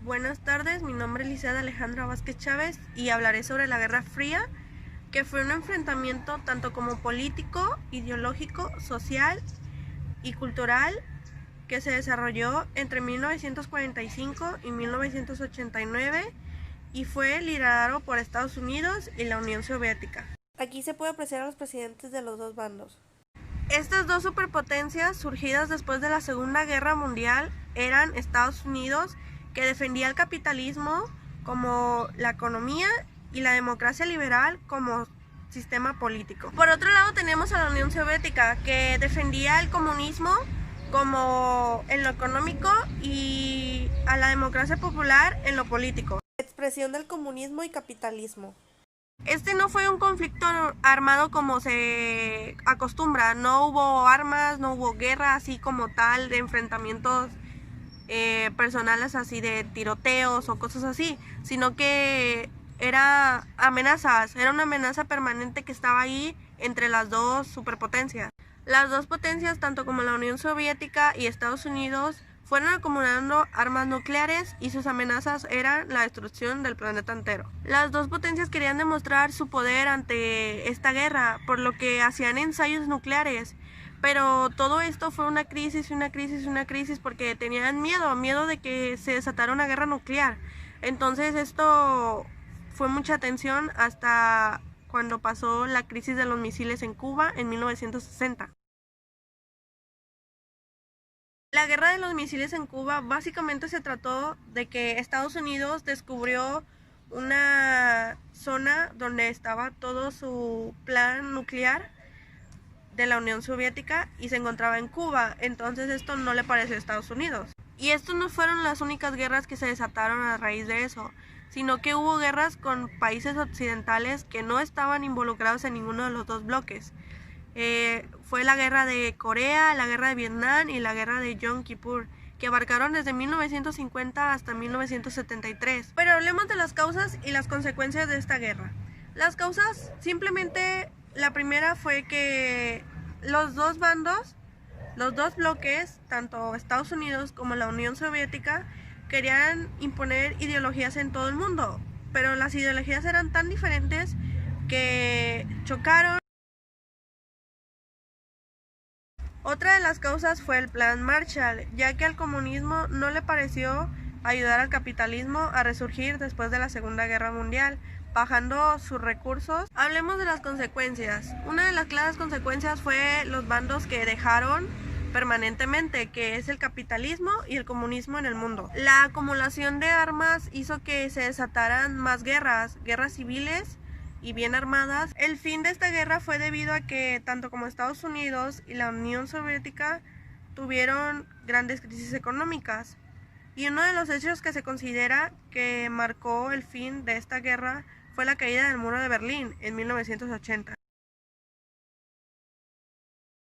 Buenas tardes, mi nombre es Liceada Alejandra Vázquez Chávez y hablaré sobre la Guerra Fría, que fue un enfrentamiento tanto como político, ideológico, social y cultural que se desarrolló entre 1945 y 1989 y fue liderado por Estados Unidos y la Unión Soviética. Aquí se puede apreciar a los presidentes de los dos bandos. Estas dos superpotencias surgidas después de la Segunda Guerra Mundial eran Estados Unidos, que defendía el capitalismo como la economía y la democracia liberal como sistema político. Por otro lado tenemos a la Unión Soviética, que defendía el comunismo como en lo económico y a la democracia popular en lo político. Expresión del comunismo y capitalismo. Este no fue un conflicto armado como se acostumbra, no hubo armas, no hubo guerra así como tal, de enfrentamientos personales así de tiroteos o cosas así, sino que era amenazas, era una amenaza permanente que estaba ahí entre las dos superpotencias. Las dos potencias, tanto como la Unión Soviética y Estados Unidos, fueron acumulando armas nucleares y sus amenazas eran la destrucción del planeta entero. Las dos potencias querían demostrar su poder ante esta guerra, por lo que hacían ensayos nucleares. Pero todo esto fue una crisis, porque tenían miedo de que se desatara una guerra nuclear. Entonces esto fue mucha tensión hasta cuando pasó la crisis de los misiles en Cuba en 1960. La guerra de los misiles en Cuba básicamente se trató de que Estados Unidos descubrió una zona donde estaba todo su plan nuclear de la Unión Soviética y se encontraba en Cuba. Entonces esto no le pareció a Estados Unidos. Y estas no fueron las únicas guerras que se desataron a raíz de eso, sino que hubo guerras con países occidentales que no estaban involucrados en ninguno de los dos bloques. Fue la guerra de Corea, la guerra de Vietnam y la guerra de Yom Kippur, que abarcaron desde 1950 hasta 1973. Pero hablemos de las causas y las consecuencias de esta guerra. Las causas, simplemente la primera fue que los dos bandos, los dos bloques, tanto Estados Unidos como la Unión Soviética, querían imponer ideologías en todo el mundo, pero las ideologías eran tan diferentes que chocaron. Otra de las causas fue el Plan Marshall, ya que al comunismo no le pareció ayudar al capitalismo a resurgir después de la Segunda Guerra Mundial, bajando sus recursos. Hablemos de las consecuencias. Una de las claras consecuencias fue los bandos que dejaron permanentemente, que es el capitalismo y el comunismo en el mundo. La acumulación de armas hizo que se desataran más guerras civiles y bien armadas. El fin de esta guerra fue debido a que tanto como Estados Unidos y la Unión Soviética tuvieron grandes crisis económicas. Y uno de los hechos que se considera que marcó el fin de esta guerra fue la caída del muro de Berlín en 1980.